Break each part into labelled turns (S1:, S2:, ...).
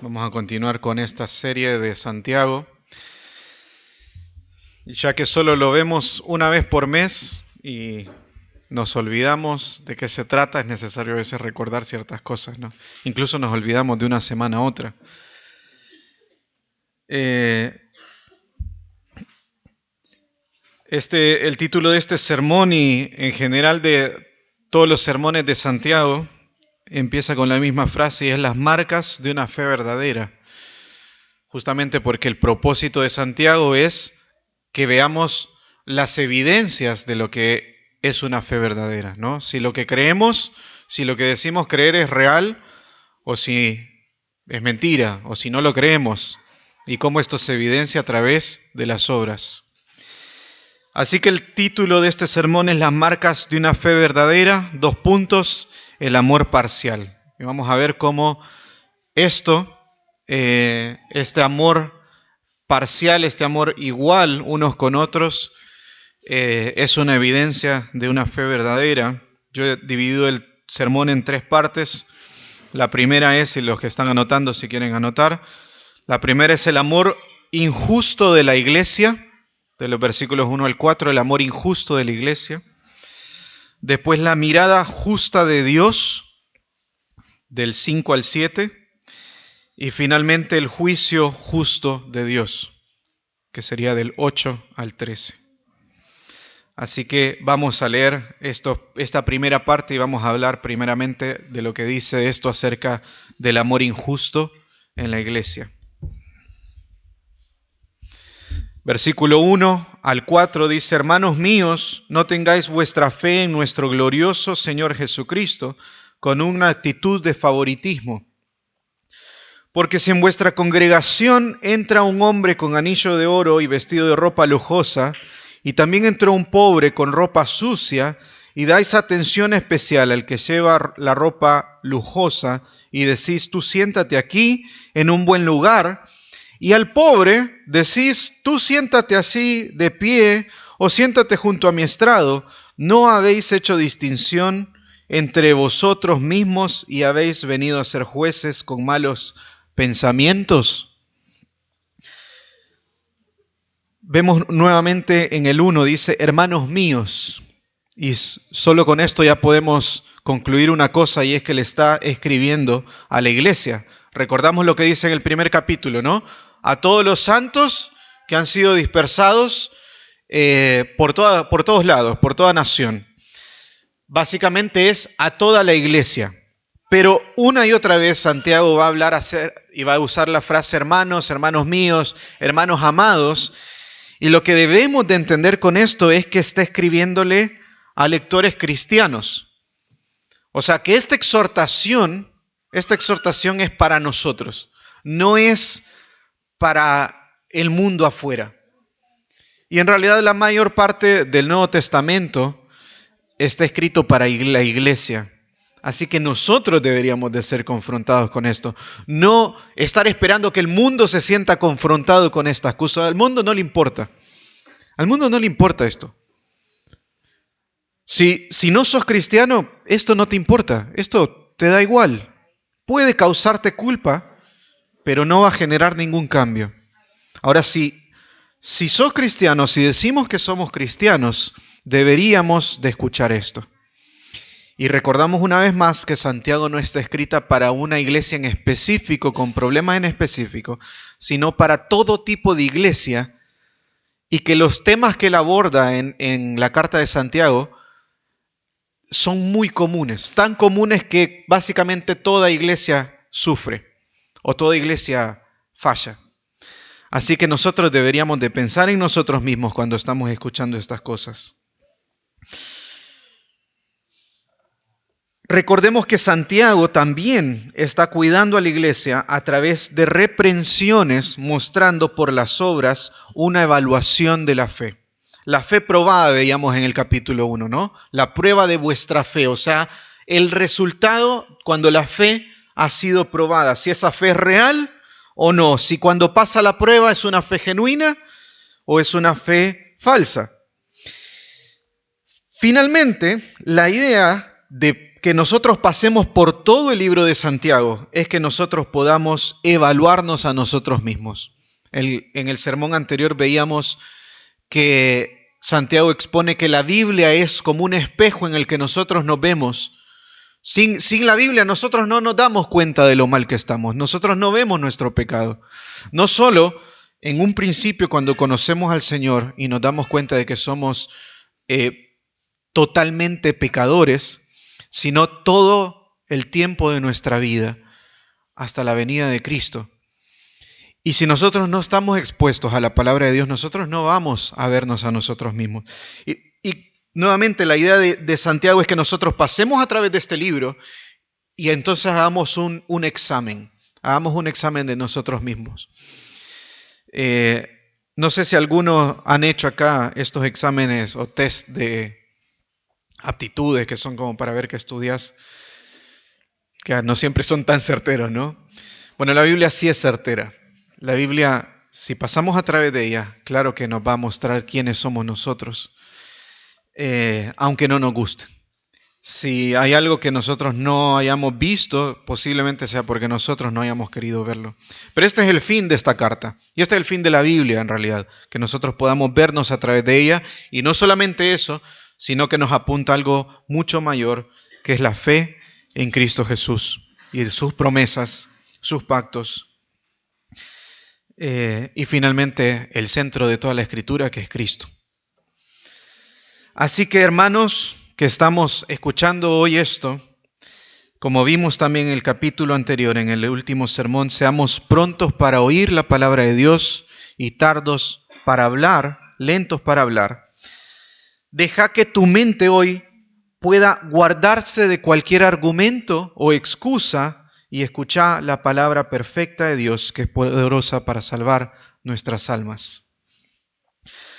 S1: Vamos a continuar con esta serie de Santiago. Y ya que solo lo vemos una vez por mes y nos olvidamos de qué se trata, es necesario a veces recordar ciertas cosas, ¿no? Incluso nos olvidamos de una semana a otra. El título de este sermón y en general de todos los sermones de Santiago empieza con la misma frase y es las marcas de una fe verdadera. Justamente porque el propósito de Santiago es que veamos las evidencias de lo que es una fe verdadera, ¿no? Si lo que creemos, si lo que decimos creer es real o si es mentira o si no lo creemos y cómo esto se evidencia a través de las obras. Así que el título de este sermón es las marcas de una fe verdadera, 2 puntos, el amor parcial. Y vamos a ver cómo este amor parcial, este amor igual unos con otros, es una evidencia de una fe verdadera. Yo he dividido el sermón en 3 partes. La primera es, y los que están anotando si quieren anotar, la primera es el amor injusto de la iglesia, de los versículos 1 al 4, el amor injusto de la iglesia. Después la mirada justa de Dios, del 5 al 7. Y finalmente el juicio justo de Dios, que sería del 8 al 13. Así que vamos a leer esta primera parte y vamos a hablar primeramente de lo que dice esto acerca del amor injusto en la iglesia. Versículo 1 al 4 dice: Hermanos míos, no tengáis vuestra fe en nuestro glorioso Señor Jesucristo con una actitud de favoritismo. Porque si en vuestra congregación entra un hombre con anillo de oro y vestido de ropa lujosa, y también entró un pobre con ropa sucia, y dais atención especial al que lleva la ropa lujosa, y decís, tú siéntate aquí en un buen lugar, y al pobre decís, tú siéntate allí de pie, o siéntate junto a mi estrado, ¿no habéis hecho distinción entre vosotros mismos y habéis venido a ser jueces con malos pensamientos? Vemos nuevamente en el 1, dice, hermanos míos, y solo con esto ya podemos concluir una cosa, y es que le está escribiendo a la iglesia. Recordamos lo que dice en el primer capítulo, ¿no? A todos los santos que han sido dispersados por todos lados, por toda nación. Básicamente es a toda la iglesia. Pero una y otra vez Santiago va a hablar y va a usar la frase hermanos, hermanos míos, hermanos amados. Y lo que debemos de entender con esto es que está escribiéndole a lectores cristianos. O sea que esta exhortación es para nosotros, no es para el mundo afuera. Y en realidad la mayor parte del Nuevo Testamento está escrito para la iglesia. Así que nosotros deberíamos de ser confrontados con esto. No estar esperando que el mundo se sienta confrontado con estas cosas. Al mundo no le importa. Al mundo no le importa esto. Si no sos cristiano, esto no te importa. Esto te da igual. Puede causarte culpa, pero no va a generar ningún cambio. Ahora, si sos cristiano, si decimos que somos cristianos, deberíamos de escuchar esto. Y recordamos una vez más que Santiago no está escrita para una iglesia en específico, con problemas en específico, sino para todo tipo de iglesia, y que los temas que él aborda en la carta de Santiago son muy comunes, tan comunes que básicamente toda iglesia sufre o toda iglesia falla. Así que nosotros deberíamos de pensar en nosotros mismos cuando estamos escuchando estas cosas. Recordemos que Santiago también está cuidando a la iglesia a través de reprensiones, mostrando por las obras una evaluación de la fe. La fe probada, veíamos en el capítulo 1, ¿no? La prueba de vuestra fe, o sea, el resultado cuando la fe ha sido probada, si esa fe es real o no, si cuando pasa la prueba es una fe genuina o es una fe falsa. Finalmente, la idea de que nosotros pasemos por todo el libro de Santiago es que nosotros podamos evaluarnos a nosotros mismos. En el sermón anterior veíamos que Santiago expone que la Biblia es como un espejo en el que nosotros nos vemos. Sin la Biblia nosotros no nos damos cuenta de lo mal que estamos. Nosotros no vemos nuestro pecado. No solo en un principio cuando conocemos al Señor y nos damos cuenta de que somos totalmente pecadores, sino todo el tiempo de nuestra vida hasta la venida de Cristo. Y si nosotros no estamos expuestos a la palabra de Dios, nosotros no vamos a vernos a nosotros mismos. Y nuevamente la idea de Santiago es que nosotros pasemos a través de este libro y entonces hagamos un examen. Hagamos un examen de nosotros mismos. No sé si algunos han hecho acá estos exámenes o test de aptitudes que son como para ver qué estudias, que no siempre son tan certeros, ¿no? Bueno, la Biblia sí es certera. La Biblia, si pasamos a través de ella, claro que nos va a mostrar quiénes somos nosotros, aunque no nos guste. Si hay algo que nosotros no hayamos visto, posiblemente sea porque nosotros no hayamos querido verlo. Pero este es el fin de esta carta, y este es el fin de la Biblia en realidad, que nosotros podamos vernos a través de ella, y no solamente eso, sino que nos apunta a algo mucho mayor, que es la fe en Cristo Jesús, y sus promesas, sus pactos, y finalmente el centro de toda la Escritura, que es Cristo. Así que, hermanos, que estamos escuchando hoy esto, como vimos también en el capítulo anterior, en el último sermón, seamos prontos para oír la palabra de Dios y tardos para hablar, lentos para hablar. Deja que tu mente hoy pueda guardarse de cualquier argumento o excusa y escucha la palabra perfecta de Dios, que es poderosa para salvar nuestras almas.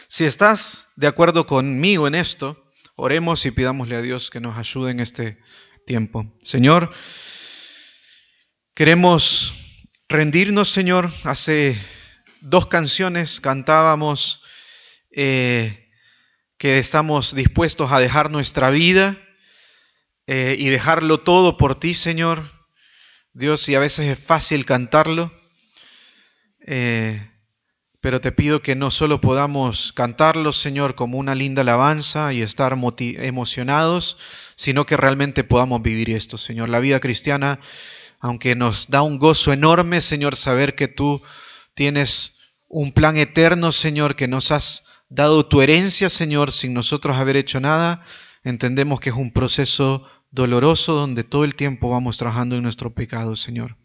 S1: Si estás de acuerdo conmigo en esto, oremos y pidámosle a Dios que nos ayude en este tiempo. Señor, queremos rendirnos, Señor. Hace 2 canciones cantábamos que estamos dispuestos a dejar nuestra vida y dejarlo todo por ti, Señor. Dios, y a veces es fácil cantarlo, pero te pido que no solo podamos cantarlo, Señor, como una linda alabanza y estar emocionados, sino que realmente podamos vivir esto, Señor. La vida cristiana, aunque nos da un gozo enorme, Señor, saber que tú tienes un plan eterno, Señor, que nos has dado tu herencia, Señor, sin nosotros haber hecho nada, entendemos que es un proceso doloroso donde todo el tiempo vamos trabajando en nuestro pecado, Señor.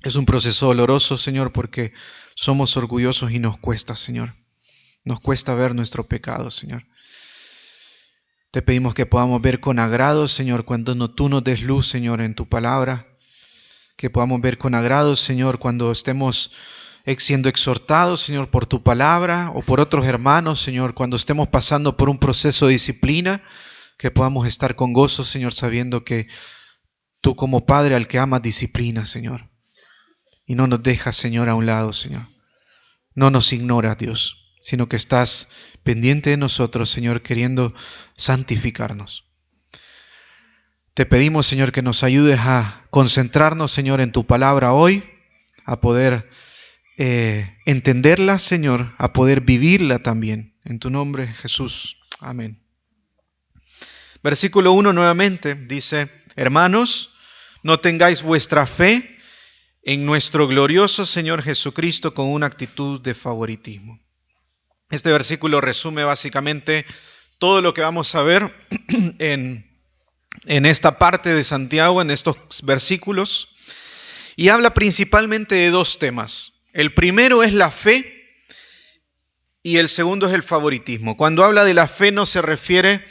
S1: Es un proceso doloroso, Señor, porque somos orgullosos y nos cuesta, Señor. Nos cuesta ver nuestro pecado, Señor. Te pedimos que podamos ver con agrado, Señor, cuando tú nos des luz, Señor, en tu palabra. Que podamos ver con agrado, Señor, cuando estemos siendo exhortados, Señor, por tu palabra o por otros hermanos, Señor, cuando estemos pasando por un proceso de disciplina, que podamos estar con gozo, Señor, sabiendo que tú como Padre al que amas disciplina, Señor. Y no nos dejas, Señor, a un lado, Señor. No nos ignoras, Dios, sino que estás pendiente de nosotros, Señor, queriendo santificarnos. Te pedimos, Señor, que nos ayudes a concentrarnos, Señor, en tu palabra hoy, a poder entenderla, Señor, a poder vivirla también. En tu nombre, Jesús. Amén. Versículo 1 nuevamente dice: hermanos, no tengáis vuestra fe en nuestro glorioso Señor Jesucristo con una actitud de favoritismo. Este versículo resume básicamente todo lo que vamos a ver en esta parte de Santiago, en estos versículos, y habla principalmente de 2 temas. El primero es la fe y el segundo es el favoritismo. Cuando habla de la fe no se refiere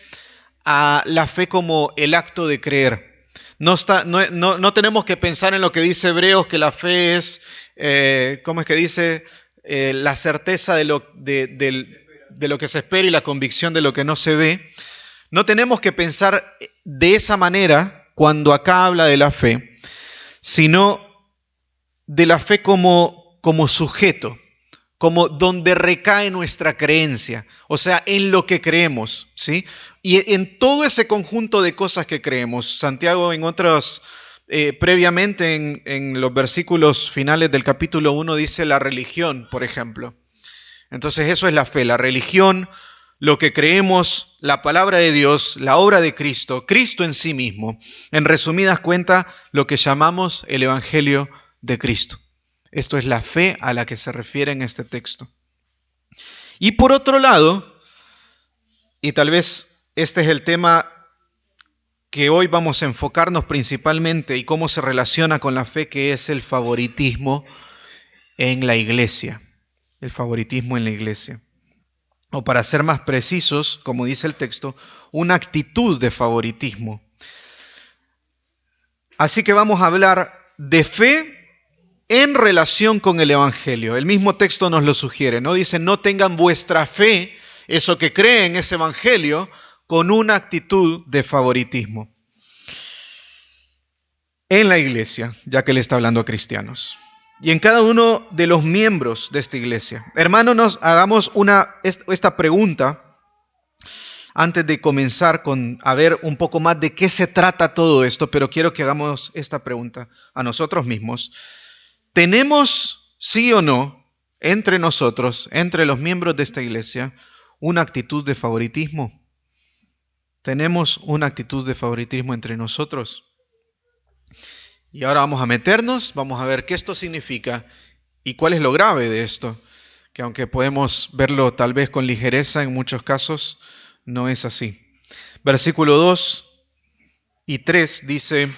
S1: a la fe como el acto de creer. No tenemos que pensar en lo que dice Hebreos, que la fe es, ¿cómo es que dice? La certeza de lo que se espera y la convicción de lo que no se ve. No tenemos que pensar de esa manera cuando acá habla de la fe, sino de la fe como sujeto, como donde recae nuestra creencia, o sea, en lo que creemos, ¿sí? Y en todo ese conjunto de cosas que creemos, Santiago en otros, previamente en los versículos finales del capítulo 1 dice la religión, por ejemplo. Entonces eso es la fe, la religión, lo que creemos, la palabra de Dios, la obra de Cristo, Cristo en sí mismo. En resumidas cuentas, lo que llamamos el Evangelio de Cristo. Esto es la fe a la que se refiere en este texto. Y por otro lado, y tal vez este es el tema que hoy vamos a enfocarnos principalmente y cómo se relaciona con la fe, que es el favoritismo en la iglesia. El favoritismo en la iglesia. O para ser más precisos, como dice el texto, una actitud de favoritismo. Así que vamos a hablar de fe en relación con el Evangelio. El mismo texto nos lo sugiere, ¿no? Dice, no tengan vuestra fe, eso que creen, ese Evangelio, con una actitud de favoritismo en la iglesia, ya que le está hablando a cristianos. Y en cada uno de los miembros de esta iglesia. Hermanos, nos hagamos esta pregunta antes de comenzar a ver un poco más de qué se trata todo esto, pero quiero que hagamos esta pregunta a nosotros mismos. ¿Tenemos, sí o no, entre nosotros, entre los miembros de esta iglesia, una actitud de favoritismo? ¿Tenemos una actitud de favoritismo entre nosotros? Y ahora vamos a meternos, vamos a ver qué esto significa y cuál es lo grave de esto, que aunque podemos verlo tal vez con ligereza, en muchos casos no es así. Versículo 2 y 3 dice,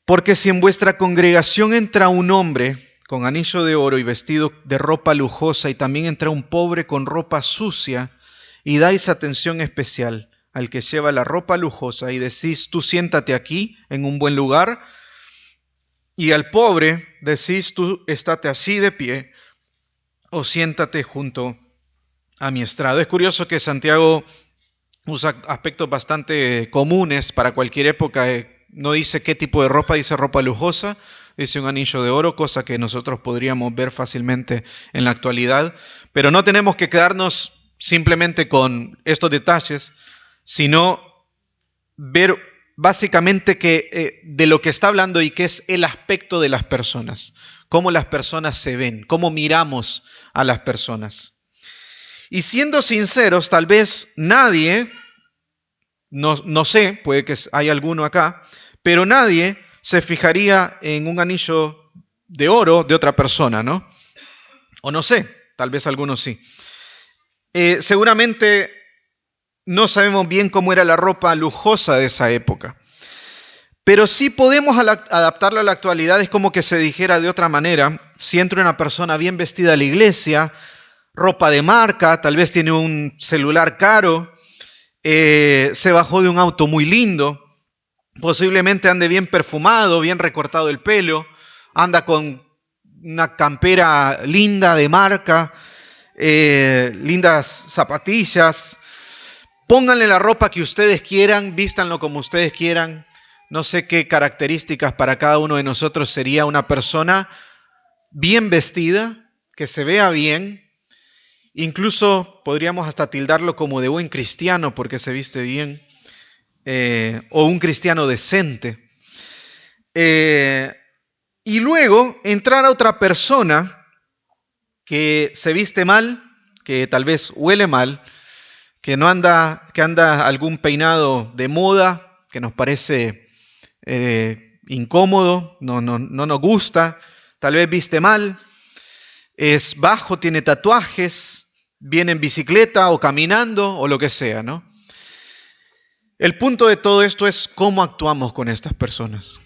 S1: porque si en vuestra congregación entra un hombre con anillo de oro y vestido de ropa lujosa, y también entra un pobre con ropa sucia, y dais atención especial al que lleva la ropa lujosa, y decís, tú siéntate aquí en un buen lugar, y al pobre decís, tú estate así de pie, o siéntate junto a mi estrado. Es curioso que Santiago usa aspectos bastante comunes para cualquier época. No dice qué tipo de ropa, dice ropa lujosa, dice un anillo de oro, cosa que nosotros podríamos ver fácilmente en la actualidad. Pero no tenemos que quedarnos simplemente con estos detalles, sino ver básicamente de lo que está hablando y que es el aspecto de las personas, cómo las personas se ven, cómo miramos a las personas. Y siendo sinceros, tal vez nadie, no sé, puede que haya alguno acá, pero nadie se fijaría en un anillo de oro de otra persona, ¿no? O no sé, tal vez algunos sí. Seguramente no sabemos bien cómo era la ropa lujosa de esa época. Pero sí podemos adaptarlo a la actualidad. Es como que se dijera de otra manera, si entra una persona bien vestida a la iglesia, ropa de marca, tal vez tiene un celular caro, se bajó de un auto muy lindo, posiblemente ande bien perfumado, bien recortado el pelo, anda con una campera linda de marca, lindas zapatillas. Pónganle la ropa que ustedes quieran, vístanlo como ustedes quieran. No sé qué características para cada uno de nosotros sería una persona bien vestida, que se vea bien. Incluso podríamos hasta tildarlo como de buen cristiano porque se viste bien. O un cristiano decente. Y luego entrar a otra persona que se viste mal, que tal vez huele mal, que anda algún peinado de moda que nos parece incómodo, no nos gusta, tal vez viste mal, es bajo, tiene tatuajes, viene en bicicleta o caminando o lo que sea, ¿no? El punto de todo esto es cómo actuamos con estas personas.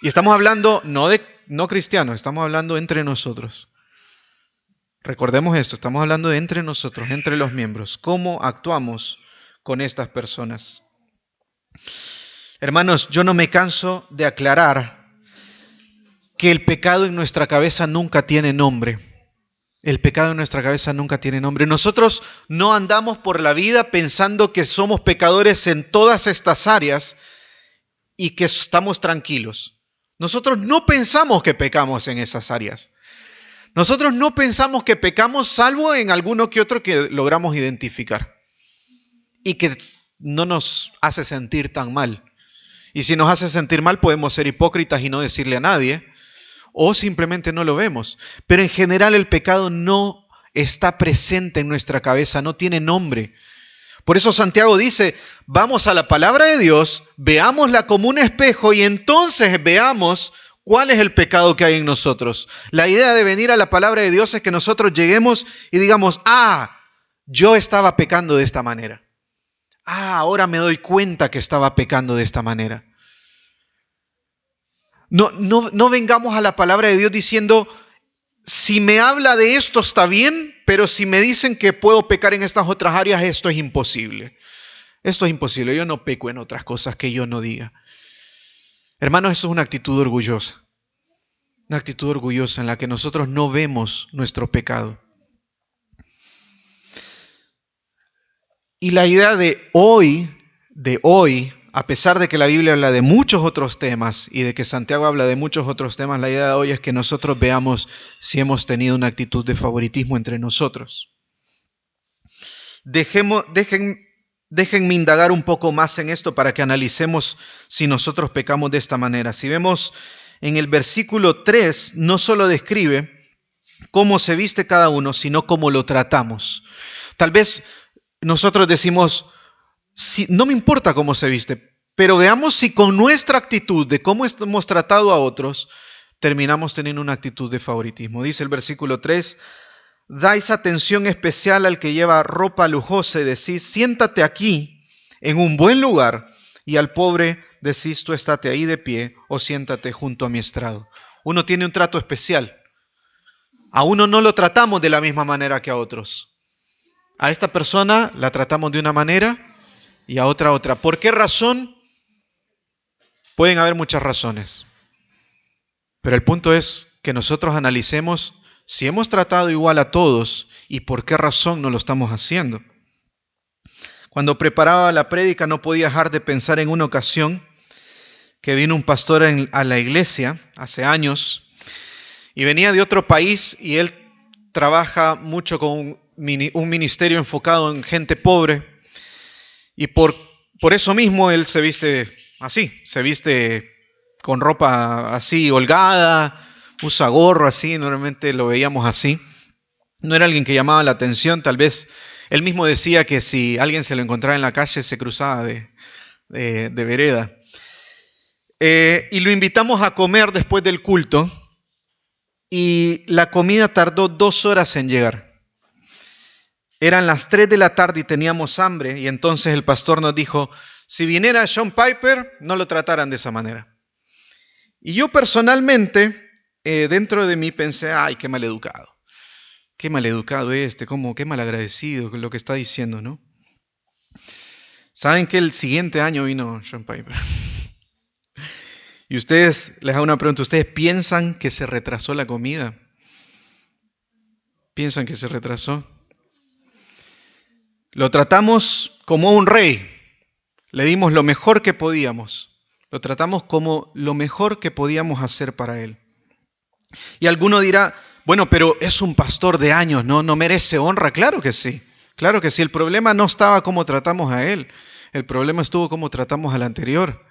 S1: Y estamos hablando no cristianos, estamos hablando entre nosotros. Recordemos esto, estamos hablando de entre nosotros, entre los miembros. ¿Cómo actuamos con estas personas? Hermanos, yo no me canso de aclarar que el pecado en nuestra cabeza nunca tiene nombre. El pecado en nuestra cabeza nunca tiene nombre. Nosotros no andamos por la vida pensando que somos pecadores en todas estas áreas y que estamos tranquilos. Nosotros no pensamos que pecamos en esas áreas. Nosotros no pensamos que pecamos salvo en alguno que otro que logramos identificar. y que no nos hace sentir tan mal. Y si nos hace sentir mal, podemos ser hipócritas y no decirle a nadie, o simplemente no lo vemos. Pero en general el pecado no está presente en nuestra cabeza, no tiene nombre. Por eso Santiago dice, vamos a la palabra de Dios, veámosla como un espejo y entonces veamos cuál es el pecado que hay en nosotros. La idea de venir a la palabra de Dios es que nosotros lleguemos y digamos, yo estaba pecando de esta manera. Ahora me doy cuenta que estaba pecando de esta manera. No vengamos a la palabra de Dios diciendo, si me habla de esto está bien, pero si me dicen que puedo pecar en estas otras áreas, esto es imposible. Esto es imposible, yo no peco en otras cosas que yo no diga. Hermanos, eso es una actitud orgullosa. Una actitud orgullosa en la que nosotros no vemos nuestro pecado. Y la idea de hoy, a pesar de que la Biblia habla de muchos otros temas y de que Santiago habla de muchos otros temas, la idea de hoy es que nosotros veamos si hemos tenido una actitud de favoritismo entre nosotros. Déjenme indagar un poco más en esto para que analicemos si nosotros pecamos de esta manera. Si vemos en el versículo 3, no solo describe cómo se viste cada uno, sino cómo lo tratamos. Tal vez nosotros decimos, no me importa cómo se viste, pero veamos si con nuestra actitud de cómo hemos tratado a otros, terminamos teniendo una actitud de favoritismo. Dice el versículo 3, dais atención especial al que lleva ropa lujosa y decís, siéntate aquí en un buen lugar, y al pobre decís, tú estate ahí de pie o siéntate junto a mi estrado. Uno tiene un trato especial. A uno no lo tratamos de la misma manera que a otros. A esta persona la tratamos de una manera y a otra. ¿Por qué razón? Pueden haber muchas razones. Pero el punto es que nosotros analicemos si hemos tratado igual a todos y por qué razón no lo estamos haciendo. Cuando preparaba la prédica no podía dejar de pensar en una ocasión que vino un pastor a la iglesia hace años y venía de otro país y él trabaja mucho con un ministerio enfocado en gente pobre y por eso mismo él se viste así, se viste con ropa así holgada, usa gorro así, normalmente lo veíamos así. No era alguien que llamaba la atención, tal vez él mismo decía que si alguien se lo encontraba en la calle se cruzaba de vereda. Y lo invitamos a comer después del culto y la comida tardó 2 horas en llegar. Eran las 3 de la tarde y teníamos hambre y entonces el pastor nos dijo, si viniera John Piper, no lo trataran de esa manera. Y yo personalmente, dentro de mí pensé, ay, qué maleducado qué malagradecido con lo que está diciendo, ¿no? ¿Saben que el siguiente año vino John Piper? Y ustedes, les hago una pregunta, ¿ustedes piensan que se retrasó la comida? ¿Piensan que se retrasó? Lo tratamos como un rey. Le dimos lo mejor que podíamos. Lo tratamos como lo mejor que podíamos hacer para él. Y alguno dirá, bueno, pero es un pastor de años, ¿no? ¿No merece honra? Claro que sí. Claro que sí. El problema no estaba cómo tratamos a él. El problema estuvo cómo tratamos al anterior.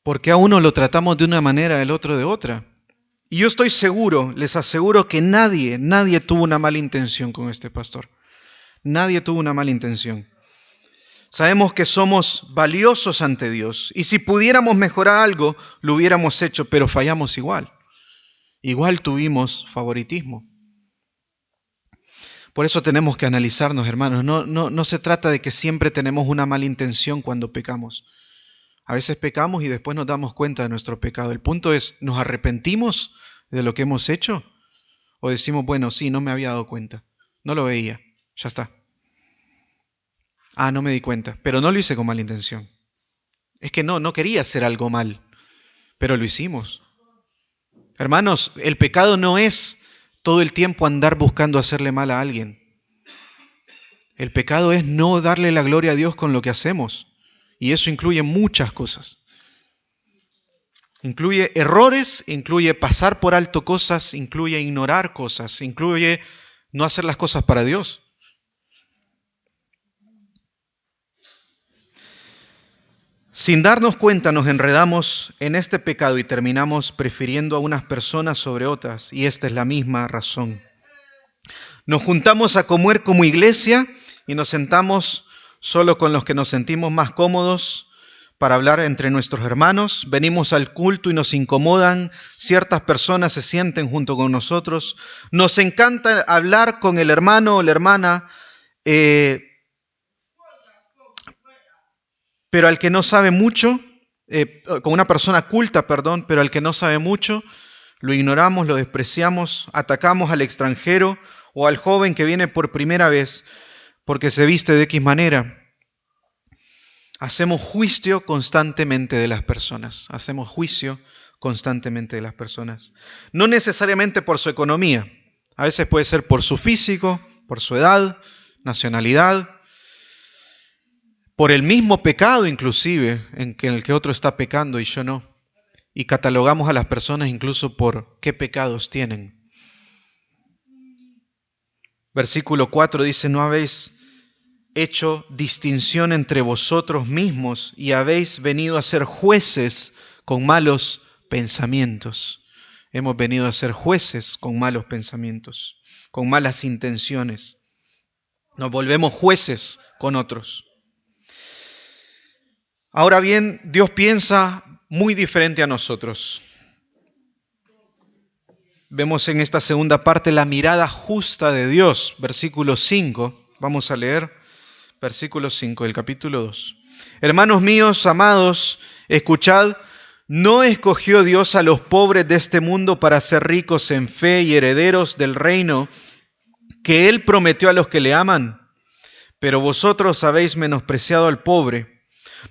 S1: Porque a uno lo tratamos de una manera, el otro de otra. Y yo estoy seguro, les aseguro que nadie tuvo una mala intención con este pastor. Nadie tuvo una mala intención. Sabemos que somos valiosos ante Dios y si pudiéramos mejorar algo, lo hubiéramos hecho, pero fallamos igual. Igual tuvimos favoritismo. Por eso tenemos que analizarnos, hermanos. No se trata de que siempre tenemos una mala intención cuando pecamos. A veces pecamos y después nos damos cuenta de nuestro pecado. El punto es, ¿nos arrepentimos de lo que hemos hecho? ¿O decimos, bueno, sí, no me había dado cuenta, no lo veía, ya está? No me di cuenta, pero no lo hice con mala intención. Es que no quería hacer algo mal, pero lo hicimos. Hermanos, el pecado no es todo el tiempo andar buscando hacerle mal a alguien. El pecado es no darle la gloria a Dios con lo que hacemos. Y eso incluye muchas cosas. Incluye errores, incluye pasar por alto cosas, incluye ignorar cosas, incluye no hacer las cosas para Dios. Sin darnos cuenta nos enredamos en este pecado y terminamos prefiriendo a unas personas sobre otras, y esta es la misma razón. Nos juntamos a comer como iglesia y nos sentamos solo con los que nos sentimos más cómodos para hablar entre nuestros hermanos. Venimos al culto y nos incomodan, ciertas personas se sienten junto con nosotros. Nos encanta hablar con el hermano o la hermana, pero al que no sabe mucho, con una persona culta, perdón, pero al que no sabe mucho, lo ignoramos, lo despreciamos, atacamos al extranjero o al joven que viene por primera vez porque se viste de X manera. Hacemos juicio constantemente de las personas. Hacemos juicio constantemente de las personas. No necesariamente por su economía. A veces puede ser por su físico, por su edad, nacionalidad, por el mismo pecado inclusive en el que otro está pecando y yo no. Y catalogamos a las personas incluso por qué pecados tienen. Versículo 4 dice, no habéis hecho distinción entre vosotros mismos y habéis venido a ser jueces con malos pensamientos. Hemos venido a ser jueces con malos pensamientos, con malas intenciones. Nos volvemos jueces con otros. Ahora bien, Dios piensa muy diferente a nosotros. Vemos en esta segunda parte la mirada justa de Dios, versículo 5. Vamos a leer versículo 5 del capítulo 2. Hermanos míos, amados, escuchad, ¿no escogió Dios a los pobres de este mundo para ser ricos en fe y herederos del reino que Él prometió a los que le aman? Pero vosotros habéis menospreciado al pobre.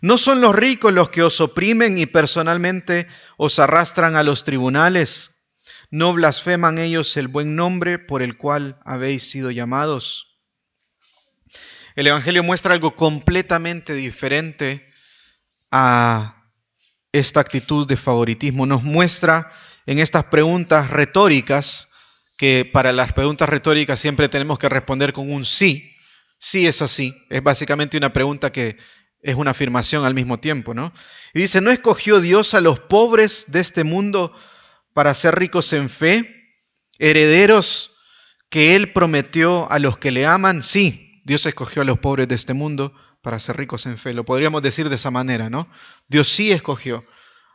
S1: ¿No son los ricos los que os oprimen y personalmente os arrastran a los tribunales? ¿No blasfeman ellos el buen nombre por el cual habéis sido llamados? El Evangelio muestra algo completamente diferente a esta actitud de favoritismo. Nos muestra en estas preguntas retóricas, que para las preguntas retóricas siempre tenemos que responder con un sí. Sí es así. Es básicamente una pregunta que es una afirmación al mismo tiempo, ¿no? Y dice, ¿no escogió Dios a los pobres de este mundo para ser ricos en fe, herederos que Él prometió a los que le aman? Sí, Dios escogió a los pobres de este mundo para ser ricos en fe. Lo podríamos decir de esa manera, ¿no? Dios sí escogió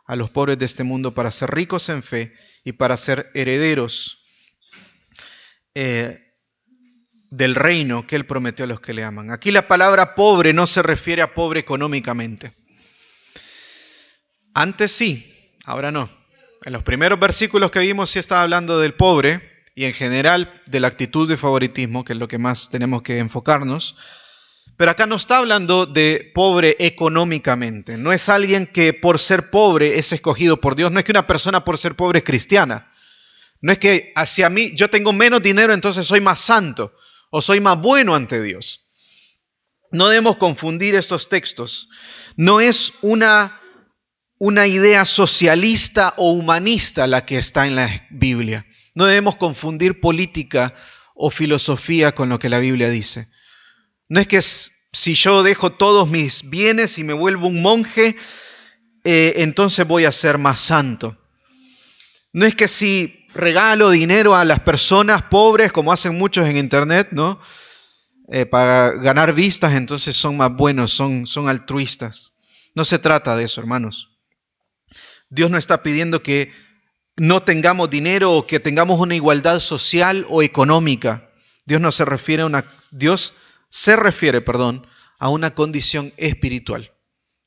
S1: a los pobres de este mundo para ser ricos en fe y para ser herederos del reino que Él prometió a los que le aman. Aquí la palabra pobre no se refiere a pobre económicamente. Antes sí, ahora no. En los primeros versículos que vimos sí estaba hablando del pobre y en general de la actitud de favoritismo, que es lo que más tenemos que enfocarnos. Pero acá no está hablando de pobre económicamente. No es alguien que por ser pobre es escogido por Dios. No es que una persona por ser pobre es cristiana. No es que hacia mí yo tengo menos dinero, entonces soy más santo o soy más bueno ante Dios. No debemos confundir estos textos. No es una idea socialista o humanista la que está en la Biblia. No debemos confundir política o filosofía con lo que la Biblia dice. No es que si yo dejo todos mis bienes y me vuelvo un monje, entonces voy a ser más santo. No es que si regalo dinero a las personas pobres, como hacen muchos en internet, ¿no? Para ganar vistas, entonces son más buenos, son altruistas. No se trata de eso, hermanos. Dios no está pidiendo que no tengamos dinero o que tengamos una igualdad social o económica. Dios se refiere a una condición espiritual.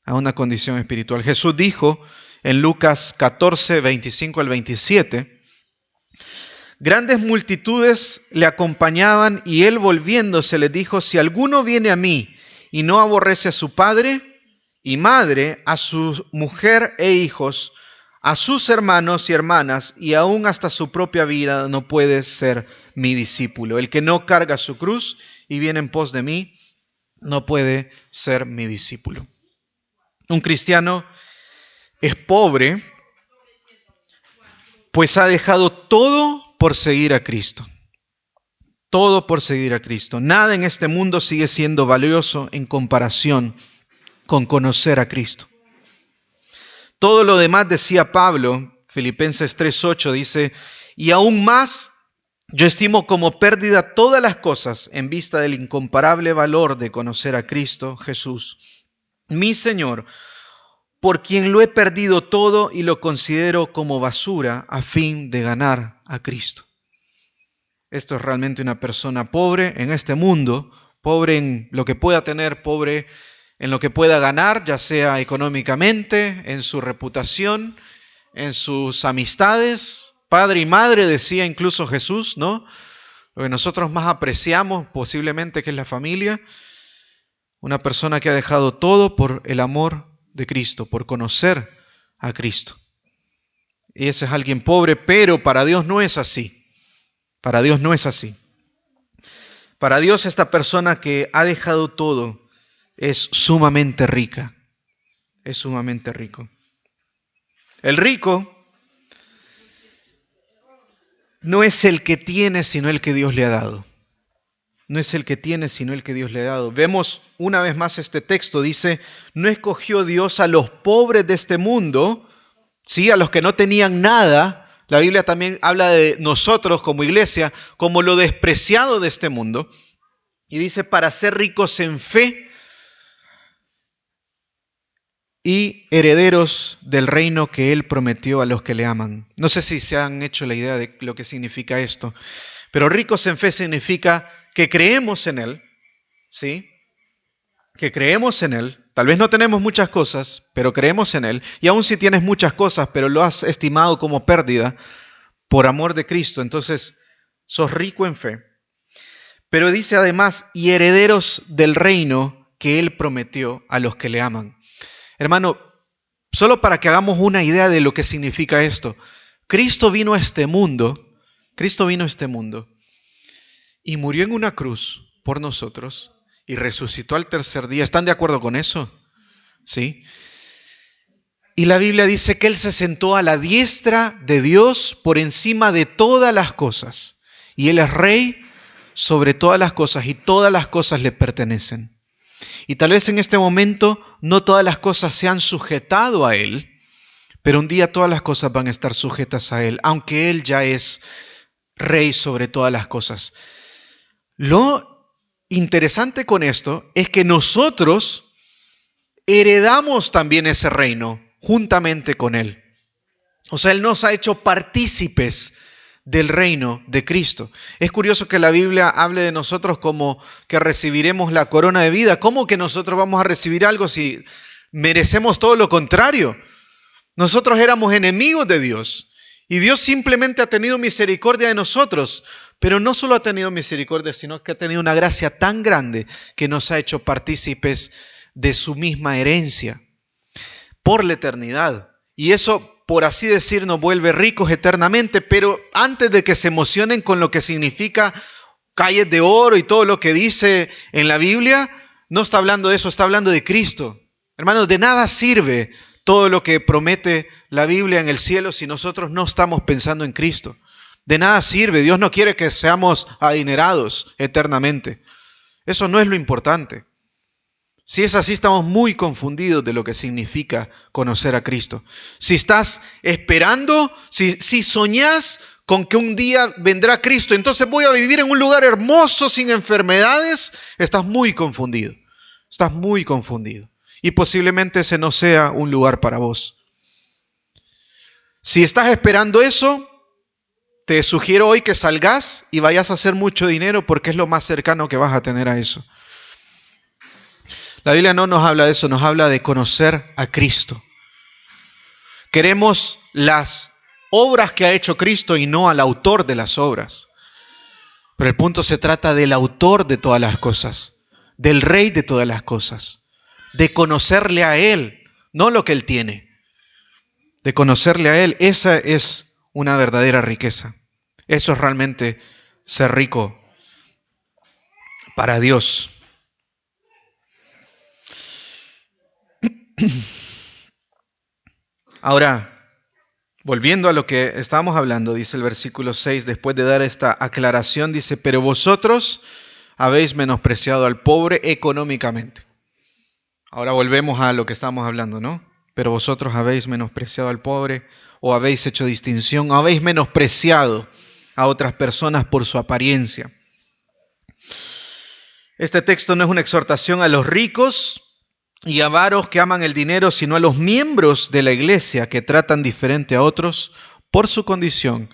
S1: A una condición espiritual. Jesús dijo en Lucas 14, 25 al 27, grandes multitudes le acompañaban y él volviéndose les dijo, si alguno viene a mí y no aborrece a su padre y madre, a su mujer e hijos, a sus hermanos y hermanas y aún hasta su propia vida, no puede ser mi discípulo. El que no carga su cruz y viene en pos de mí, no puede ser mi discípulo. Un cristiano es pobre, pues ha dejado todo por seguir a Cristo. Todo por seguir a Cristo. Nada en este mundo sigue siendo valioso en comparación con conocer a Cristo. Todo lo demás, decía Pablo, Filipenses 3:8, dice, y aún más yo estimo como pérdida todas las cosas en vista del incomparable valor de conocer a Cristo Jesús, mi Señor, por quien lo he perdido todo y lo considero como basura a fin de ganar a Cristo. Esto es realmente una persona pobre en este mundo, pobre en lo que pueda tener, pobre en lo que pueda ganar, ya sea económicamente, en su reputación, en sus amistades. Padre y madre, decía incluso Jesús, ¿no? Lo que nosotros más apreciamos posiblemente que es la familia. Una persona que ha dejado todo por el amor de Cristo, por conocer a Cristo. Y ese es alguien pobre, pero para Dios no es así. Para Dios no es así. Para Dios esta persona que ha dejado todo es sumamente rica. Es sumamente rico. El rico no es el que tiene, sino el que Dios le ha dado. No es el que tiene, sino el que Dios le ha dado. Vemos una vez más este texto, dice, no escogió Dios a los pobres de este mundo, ¿sí? A los que no tenían nada. La Biblia también habla de nosotros como iglesia, como lo despreciado de este mundo. Y dice, para ser ricos en fe y herederos del reino que Él prometió a los que le aman. No sé si se han hecho la idea de lo que significa esto, pero ricos en fe significa que creemos en Él, ¿sí? Que creemos en Él. Tal vez no tenemos muchas cosas, pero creemos en Él. Y aun si tienes muchas cosas, pero lo has estimado como pérdida por amor de Cristo, entonces sos rico en fe. Pero dice además, y herederos del reino que Él prometió a los que le aman. Hermano, solo para que hagamos una idea de lo que significa esto. Cristo vino a este mundo y murió en una cruz por nosotros y resucitó al tercer día. ¿Están de acuerdo con eso? ¿Sí? Y la Biblia dice que Él se sentó a la diestra de Dios por encima de todas las cosas. Y Él es rey sobre todas las cosas y todas las cosas le pertenecen. Y tal vez en este momento no todas las cosas se han sujetado a Él, pero un día todas las cosas van a estar sujetas a Él, aunque Él ya es rey sobre todas las cosas. Lo interesante con esto es que nosotros heredamos también ese reino juntamente con Él. O sea, Él nos ha hecho partícipes del reino de Cristo. Es curioso que la Biblia hable de nosotros como que recibiremos la corona de vida. ¿Cómo que nosotros vamos a recibir algo si merecemos todo lo contrario? Nosotros éramos enemigos de Dios y Dios simplemente ha tenido misericordia de nosotros, pero no solo ha tenido misericordia, sino que ha tenido una gracia tan grande que nos ha hecho partícipes de su misma herencia por la eternidad. Y eso, por así decir, nos vuelve ricos eternamente, pero antes de que se emocionen con lo que significa calles de oro y todo lo que dice en la Biblia, no está hablando de eso, está hablando de Cristo. Hermanos, de nada sirve todo lo que promete la Biblia en el cielo si nosotros no estamos pensando en Cristo. De nada sirve, Dios no quiere que seamos adinerados eternamente. Eso no es lo importante. Si es así, estamos muy confundidos de lo que significa conocer a Cristo. Si estás esperando, si soñás con que un día vendrá Cristo, entonces voy a vivir en un lugar hermoso, sin enfermedades, estás muy confundido. Estás muy confundido. Y posiblemente ese no sea un lugar para vos. Si estás esperando eso, te sugiero hoy que salgas y vayas a hacer mucho dinero porque es lo más cercano que vas a tener a eso. La Biblia no nos habla de eso, nos habla de conocer a Cristo. Queremos las obras que ha hecho Cristo y no al autor de las obras. Pero el punto se trata del autor de todas las cosas, del rey de todas las cosas, de conocerle a Él, no lo que Él tiene, de conocerle a Él. Esa es una verdadera riqueza. Eso es realmente ser rico para Dios. Ahora, volviendo a lo que estábamos hablando, dice el versículo 6, después de dar esta aclaración, dice, pero vosotros habéis menospreciado al pobre económicamente. Ahora volvemos a lo que estábamos hablando, ¿no? pero vosotros habéis menospreciado al pobre, o habéis hecho distinción, o habéis menospreciado a otras personas por su apariencia. Este texto no es una exhortación a los ricos y avaros que aman el dinero, sino a los miembros de la iglesia que tratan diferente a otros por su condición,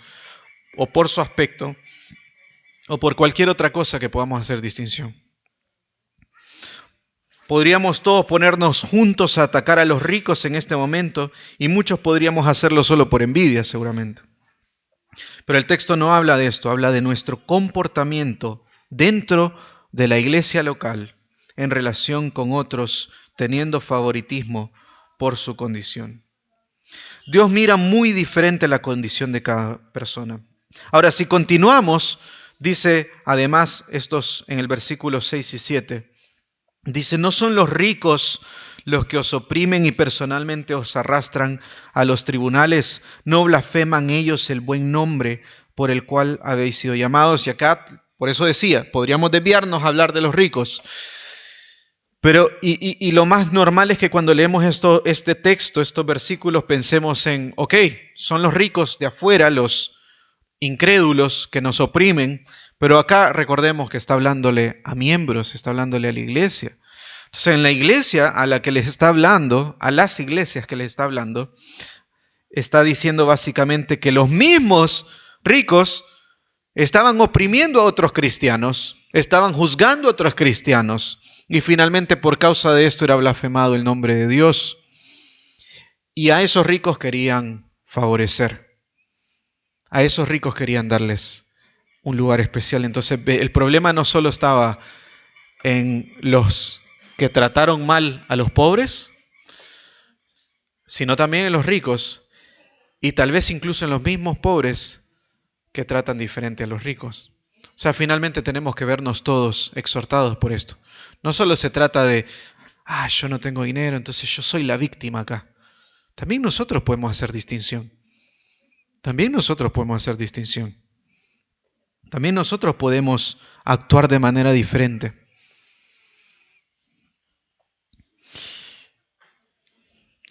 S1: o por su aspecto, o por cualquier otra cosa que podamos hacer distinción. Podríamos todos ponernos juntos a atacar a los ricos en este momento y muchos podríamos hacerlo solo por envidia, seguramente. Pero el texto no habla de esto, habla de nuestro comportamiento dentro de la iglesia local en relación con otros, teniendo favoritismo por su condición. Dios mira muy diferente la condición de cada persona. Ahora, si continuamos, dice además estos en el versículo 6 y 7, dice, no son los ricos los que os oprimen y personalmente os arrastran a los tribunales, no blasfeman ellos el buen nombre por el cual habéis sido llamados. Y acá, por eso decía, podríamos desviarnos a hablar de los ricos. Pero, y lo más normal es que cuando leemos este texto, estos versículos, pensemos en, ok, son los ricos de afuera, los incrédulos que nos oprimen, pero acá recordemos que está hablándole a miembros, está hablándole a la iglesia. Entonces, en la iglesia a la que les está hablando, a las iglesias que les está hablando, está diciendo básicamente que los mismos ricos estaban oprimiendo a otros cristianos, estaban juzgando a otros cristianos, y finalmente por causa de esto era blasfemado el nombre de Dios. Y a esos ricos querían favorecer. A esos ricos querían darles un lugar especial. Entonces el problema no solo estaba en los que trataron mal a los pobres, sino también en los ricos y tal vez incluso en los mismos pobres que tratan diferente a los ricos. O sea, finalmente tenemos que vernos todos exhortados por esto. No solo se trata de, yo no tengo dinero, entonces yo soy la víctima acá. También nosotros podemos hacer distinción. También nosotros podemos hacer distinción. También nosotros podemos actuar de manera diferente.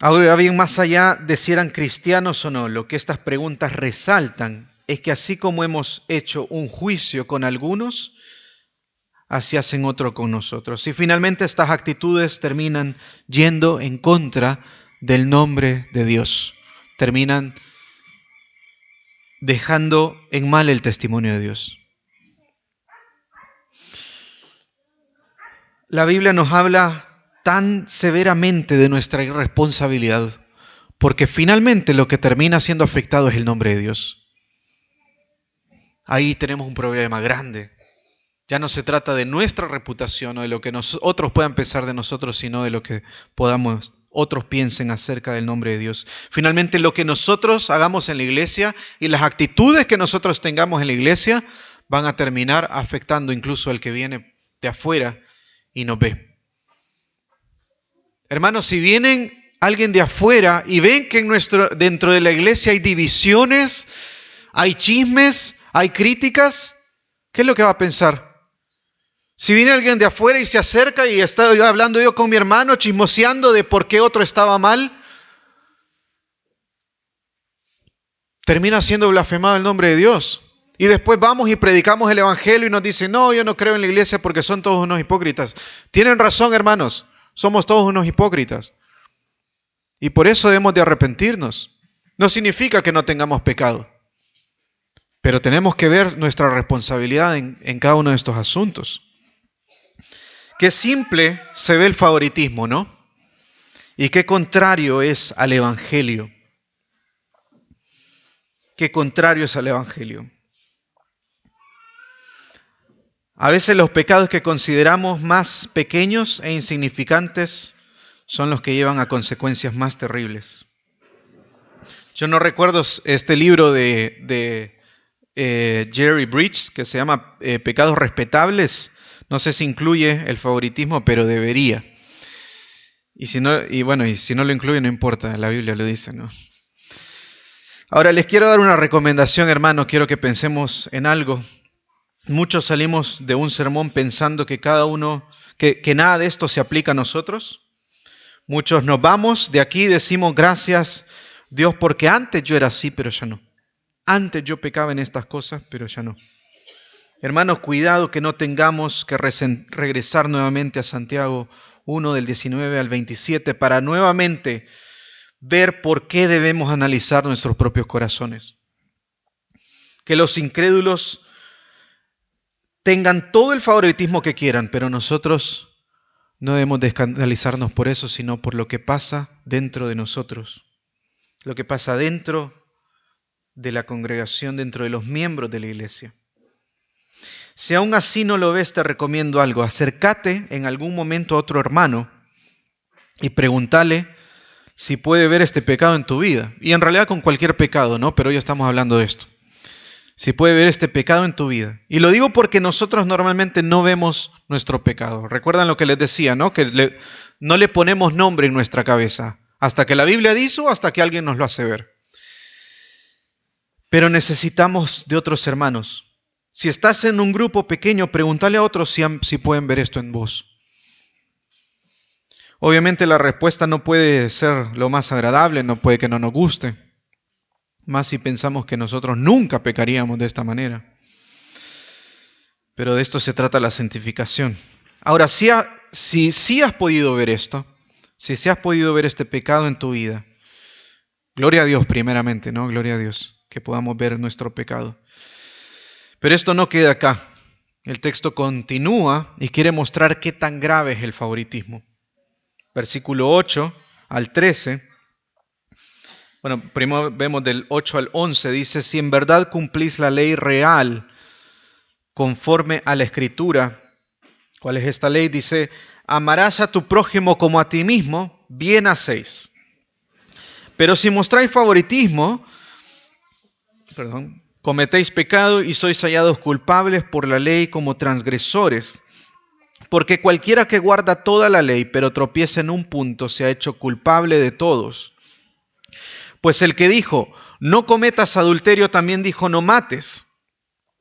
S1: Ahora bien, más allá de si eran cristianos o no, lo que estas preguntas resaltan es que así como hemos hecho un juicio con algunos, así hacen otro con nosotros. Y finalmente estas actitudes terminan yendo en contra del nombre de Dios. Terminan dejando en mal el testimonio de Dios. La Biblia nos habla tan severamente de nuestra irresponsabilidad, porque finalmente lo que termina siendo afectado es el nombre de Dios. Ahí tenemos un problema grande. Ya no se trata de nuestra reputación o de lo que otros puedan pensar de nosotros, sino de lo que otros piensen acerca del nombre de Dios. Finalmente, lo que nosotros hagamos en la iglesia y las actitudes que nosotros tengamos en la iglesia van a terminar afectando incluso al que viene de afuera y nos ve. Hermanos, si vienen alguien de afuera y ven que dentro de la iglesia hay divisiones, hay chismes, hay críticas, ¿qué es lo que va a pensar? Si viene alguien de afuera y se acerca y está hablando yo con mi hermano, chismoseando de por qué otro estaba mal, termina siendo blasfemado el nombre de Dios. Y después vamos y predicamos el evangelio y nos dicen, no, yo no creo en la iglesia porque son todos unos hipócritas. Tienen razón, hermanos, somos todos unos hipócritas. Y por eso debemos de arrepentirnos. No significa que no tengamos pecado, pero tenemos que ver nuestra responsabilidad en cada uno de estos asuntos. Qué simple se ve el favoritismo, ¿no? Y qué contrario es al evangelio. Qué contrario es al evangelio. A veces los pecados que consideramos más pequeños e insignificantes son los que llevan a consecuencias más terribles. Yo no recuerdo este libro de Jerry Bridges que se llama Pecados Respetables. No sé si incluye el favoritismo, pero debería. Y si no lo incluye, no importa, la Biblia lo dice, ¿no? Ahora les quiero dar una recomendación, hermano. Quiero que pensemos en algo. Muchos salimos de un sermón pensando que que nada de esto se aplica a nosotros, Muchos nos vamos de aquí y decimos gracias Dios porque antes yo era así, pero ya no. Antes yo pecaba en estas cosas, pero ya no. Hermanos, cuidado que no tengamos que regresar nuevamente a Santiago 1 del 19 al 27 para nuevamente ver por qué debemos analizar nuestros propios corazones. Que los incrédulos tengan todo el favoritismo que quieran, pero nosotros no debemos de escandalizarnos por eso, sino por lo que pasa dentro de nosotros, lo que pasa dentro de la congregación, dentro de los miembros de la iglesia. Si aún así no lo ves, te recomiendo algo. Acércate en algún momento a otro hermano y pregúntale si puede ver este pecado en tu vida. Y en realidad con cualquier pecado, ¿no? Pero hoy estamos hablando de esto. Si puede ver este pecado en tu vida. Y lo digo porque nosotros normalmente no vemos nuestro pecado. Recuerdan lo que les decía, ¿no? Que no le ponemos nombre en nuestra cabeza. Hasta que la Biblia dice o hasta que alguien nos lo hace ver. Pero necesitamos de otros hermanos. Si estás en un grupo pequeño, pregúntale a otros si pueden ver esto en vos. Obviamente la respuesta no puede ser lo más agradable, no puede que no nos guste. Más si pensamos que nosotros nunca pecaríamos de esta manera. Pero de esto se trata la santificación. Ahora, si has podido ver esto, si has podido ver este pecado en tu vida, gloria a Dios primeramente, ¿no? Gloria a Dios, que podamos ver nuestro pecado. Pero esto no queda acá. El texto continúa y quiere mostrar qué tan grave es el favoritismo. Versículo 8 al 13. Bueno, primero vemos del 8 al 11. Dice, si en verdad cumplís la ley real conforme a la Escritura. ¿Cuál es esta ley? Dice, amarás a tu prójimo como a ti mismo, bien hacéis. Pero si mostráis favoritismo, cometéis pecado y sois hallados culpables por la ley como transgresores. Porque cualquiera que guarda toda la ley, pero tropieza en un punto, se ha hecho culpable de todos. Pues el que dijo, no cometas adulterio, también dijo, no mates.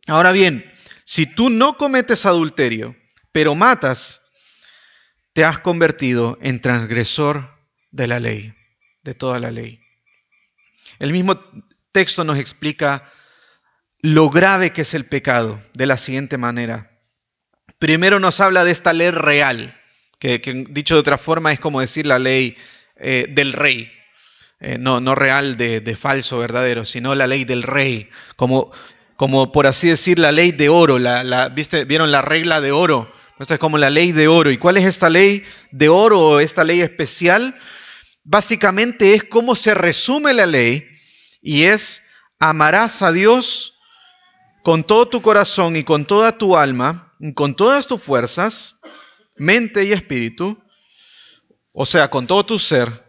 S1: Ahora bien, si tú no cometes adulterio, pero matas, te has convertido en transgresor de la ley, de toda la ley. El mismo texto nos explica lo grave que es el pecado de la siguiente manera. Primero nos habla de esta ley real, que dicho de otra forma es como decir la ley del rey. No real de falso, verdadero, sino la ley del rey. Como por así decir la ley de oro. ¿Vieron la regla de oro? Esta es como la ley de oro. ¿Y cuál es esta ley de oro o esta ley especial? Básicamente es cómo se resume la ley y es amarás a Dios con todo tu corazón y con toda tu alma, con todas tus fuerzas, mente y espíritu, o sea, con todo tu ser,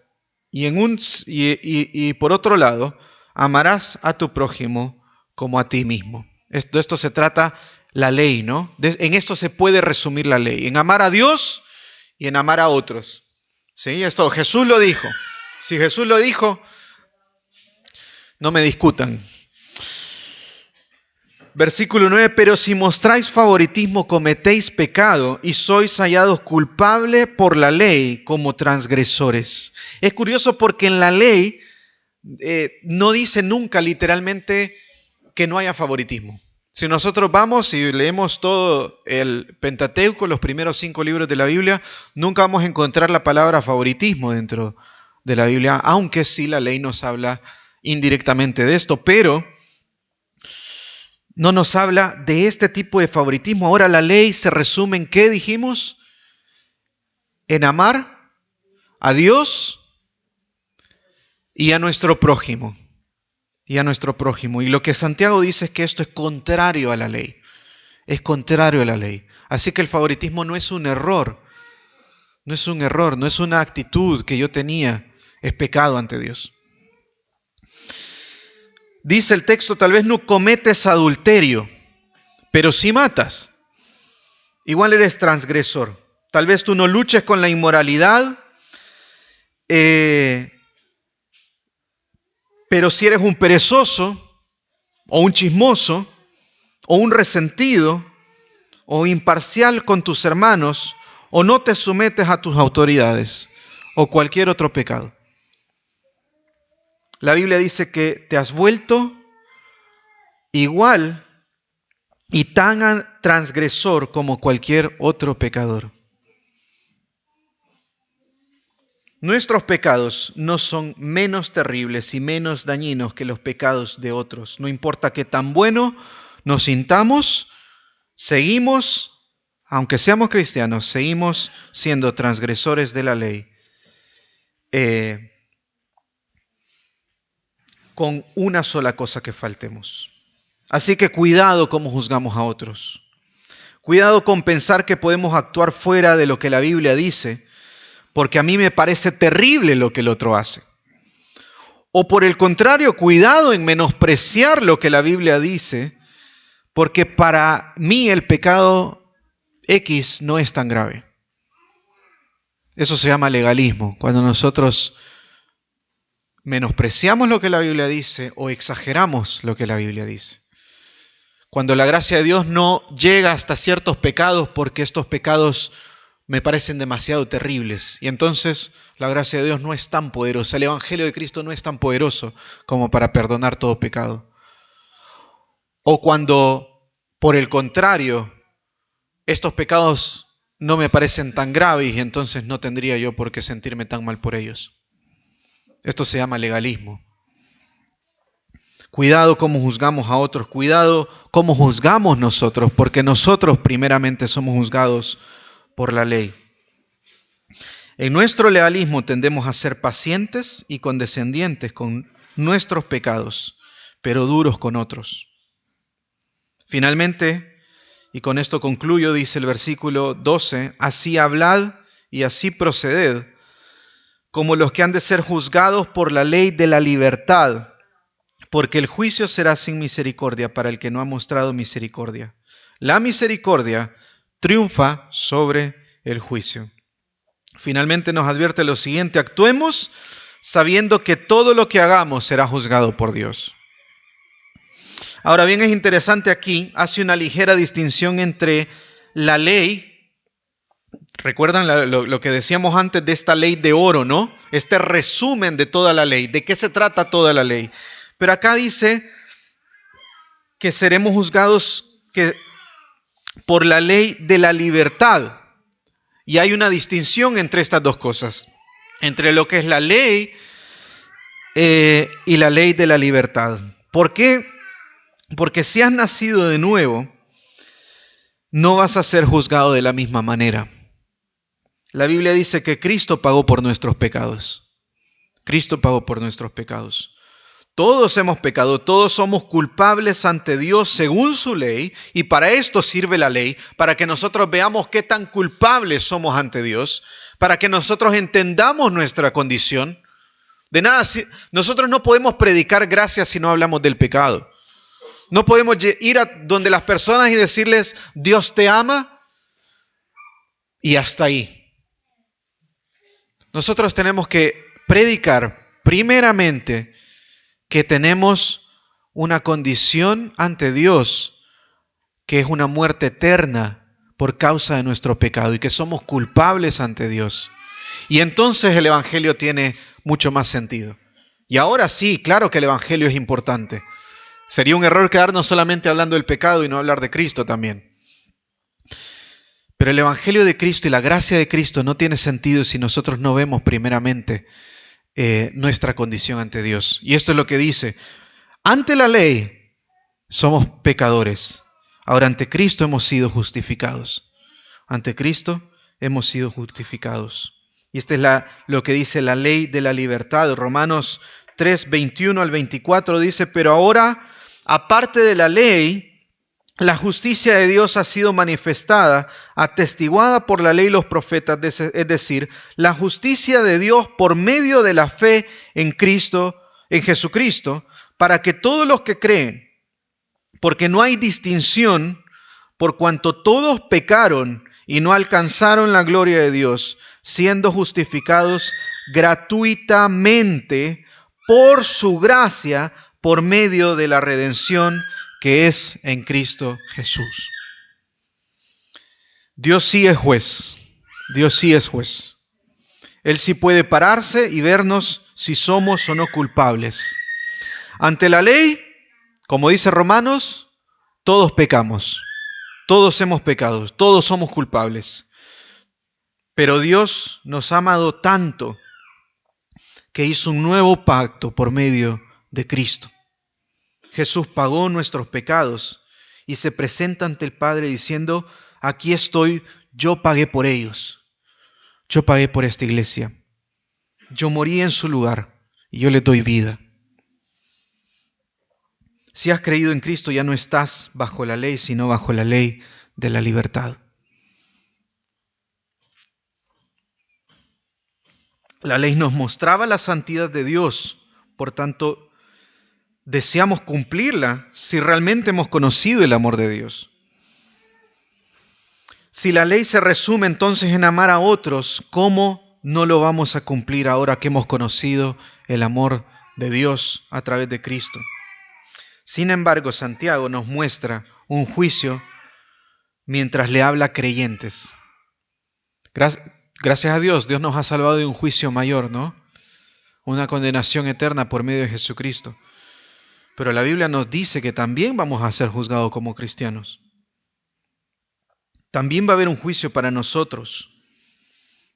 S1: y por otro lado, amarás a tu prójimo como a ti mismo. Esto se trata la ley, ¿no? En esto se puede resumir la ley, en amar a Dios y en amar a otros. ¿Sí? Esto Jesús lo dijo. Si Jesús lo dijo, no me discutan. Versículo 9, pero si mostráis favoritismo, cometéis pecado y sois hallados culpables por la ley como transgresores. Es curioso porque en la ley no dice nunca literalmente que no haya favoritismo. Si nosotros vamos y leemos todo el Pentateuco, los primeros 5 libros de la Biblia, nunca vamos a encontrar la palabra favoritismo dentro de la Biblia, aunque sí la ley nos habla indirectamente de esto, pero no nos habla de este tipo de favoritismo. Ahora la ley se resume en ¿qué dijimos? En amar a Dios y a nuestro prójimo. Y a nuestro prójimo. Y lo que Santiago dice es que esto es contrario a la ley. Es contrario a la ley. Así que el favoritismo no es un error. No es un error, no es una actitud que yo tenía. Es pecado ante Dios. Dice el texto, tal vez no cometes adulterio, pero si matas, igual eres transgresor. Tal vez tú no luches con la inmoralidad, pero si eres un perezoso, o un chismoso, o un resentido, o imparcial con tus hermanos, o no te sometes a tus autoridades, o cualquier otro pecado. La Biblia dice que te has vuelto igual y tan transgresor como cualquier otro pecador. Nuestros pecados no son menos terribles y menos dañinos que los pecados de otros. No importa qué tan bueno nos sintamos, seguimos, aunque seamos cristianos, seguimos siendo transgresores de la ley. Con una sola cosa que faltemos. Así que cuidado cómo juzgamos a otros. Cuidado con pensar que podemos actuar fuera de lo que la Biblia dice, porque a mí me parece terrible lo que el otro hace. O por el contrario, cuidado en menospreciar lo que la Biblia dice, porque para mí el pecado X no es tan grave. Eso se llama legalismo, cuando nosotros menospreciamos lo que la Biblia dice o exageramos lo que la Biblia dice. Cuando la gracia de Dios no llega hasta ciertos pecados porque estos pecados me parecen demasiado terribles. Y entonces la gracia de Dios no es tan poderosa. El Evangelio de Cristo no es tan poderoso como para perdonar todo pecado. O cuando, por el contrario, estos pecados no me parecen tan graves y entonces no tendría yo por qué sentirme tan mal por ellos. Esto se llama legalismo. Cuidado cómo juzgamos a otros, cuidado cómo juzgamos nosotros, porque nosotros primeramente somos juzgados por la ley. En nuestro legalismo tendemos a ser pacientes y condescendientes con nuestros pecados, pero duros con otros. Finalmente, y con esto concluyo, dice el versículo 12, así hablad y así proceded, como los que han de ser juzgados por la ley de la libertad, porque el juicio será sin misericordia para el que no ha mostrado misericordia. La misericordia triunfa sobre el juicio. Finalmente nos advierte lo siguiente: actuemos sabiendo que todo lo que hagamos será juzgado por Dios. Ahora bien, es interesante aquí, hace una ligera distinción entre la ley. ¿Recuerdan lo que decíamos antes de esta ley de oro, no? Este resumen de toda la ley, ¿de qué se trata toda la ley? Pero acá dice que seremos juzgados por la ley de la libertad. Y hay una distinción entre estas dos cosas, entre lo que es la ley y la ley de la libertad. ¿Por qué? Porque si has nacido de nuevo, no vas a ser juzgado de la misma manera. La Biblia dice que Cristo pagó por nuestros pecados. Cristo pagó por nuestros pecados. Todos hemos pecado, todos somos culpables ante Dios según su ley, y para esto sirve la ley, para que nosotros veamos qué tan culpables somos ante Dios, para que nosotros entendamos nuestra condición. De nada, nosotros no podemos predicar gracia si no hablamos del pecado. No podemos ir a donde las personas y decirles, Dios te ama, y hasta ahí. Nosotros tenemos que predicar primeramente que tenemos una condición ante Dios, que es una muerte eterna por causa de nuestro pecado y que somos culpables ante Dios. Y entonces el Evangelio tiene mucho más sentido. Y ahora sí, claro que el Evangelio es importante. Sería un error quedarnos solamente hablando del pecado y no hablar de Cristo también. Pero el Evangelio de Cristo y la gracia de Cristo no tiene sentido si nosotros no vemos primeramente nuestra condición ante Dios. Y esto es lo que dice: ante la ley somos pecadores, ahora ante Cristo hemos sido justificados. Ante Cristo hemos sido justificados. Y esta es lo que dice la ley de la libertad. Romanos 3, 21 al 24 dice: pero ahora, aparte de la ley, la justicia de Dios ha sido manifestada, atestiguada por la ley y los profetas, es decir, la justicia de Dios por medio de la fe en Cristo, en Jesucristo, para que todos los que creen, porque no hay distinción, por cuanto todos pecaron y no alcanzaron la gloria de Dios, siendo justificados gratuitamente por su gracia, por medio de la redención que es en Cristo Jesús. Dios sí es juez. Dios sí es juez. Él sí puede pararse y vernos si somos o no culpables. Ante la ley, como dice Romanos, todos pecamos, todos hemos pecado, todos somos culpables. Pero Dios nos ha amado tanto que hizo un nuevo pacto por medio de Cristo. Jesús pagó nuestros pecados y se presenta ante el Padre diciendo, aquí estoy, yo pagué por ellos, yo pagué por esta iglesia, yo morí en su lugar y yo le doy vida. Si has creído en Cristo ya no estás bajo la ley, sino bajo la ley de la libertad. La ley nos mostraba la santidad de Dios, por tanto, deseamos cumplirla si realmente hemos conocido el amor de Dios. Si la ley se resume entonces en amar a otros, ¿cómo no lo vamos a cumplir ahora que hemos conocido el amor de Dios a través de Cristo? Sin embargo, Santiago nos muestra un juicio mientras le habla a creyentes. Gracias a Dios, Dios nos ha salvado de un juicio mayor, ¿no? Una condenación eterna por medio de Jesucristo. Pero la Biblia nos dice que también vamos a ser juzgados como cristianos. También va a haber un juicio para nosotros.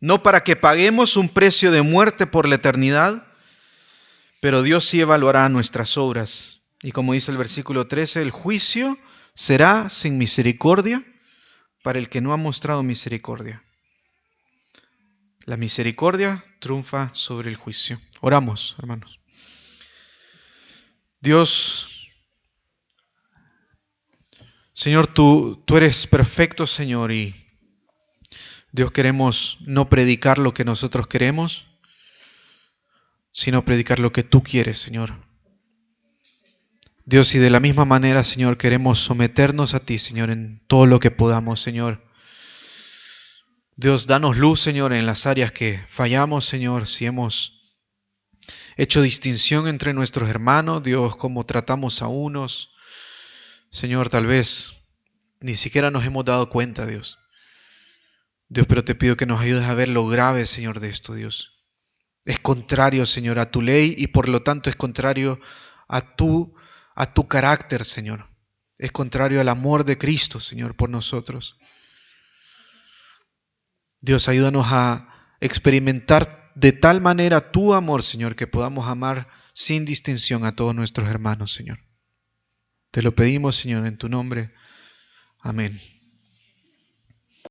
S1: No para que paguemos un precio de muerte por la eternidad, pero Dios sí evaluará nuestras obras. Y como dice el versículo 13, el juicio será sin misericordia para el que no ha mostrado misericordia. La misericordia triunfa sobre el juicio. Oramos, hermanos. Dios, Señor, tú eres perfecto, Señor, y Dios, queremos no predicar lo que nosotros queremos, sino predicar lo que tú quieres, Señor. Dios, y de la misma manera, Señor, queremos someternos a ti, Señor, en todo lo que podamos, Señor. Dios, danos luz, Señor, en las áreas que fallamos, Señor, si hemos hecho distinción entre nuestros hermanos, Dios, cómo tratamos a unos. Señor, tal vez ni siquiera nos hemos dado cuenta, Dios. Dios, pero te pido que nos ayudes a ver lo grave, Señor, de esto, Dios. Es contrario, Señor, a tu ley y por lo tanto es contrario a tu carácter, Señor. Es contrario al amor de Cristo, Señor, por nosotros. Dios, ayúdanos a experimentar de tal manera tu amor, Señor, que podamos amar sin distinción a todos nuestros hermanos, Señor. Te lo pedimos, Señor, en tu nombre. Amén.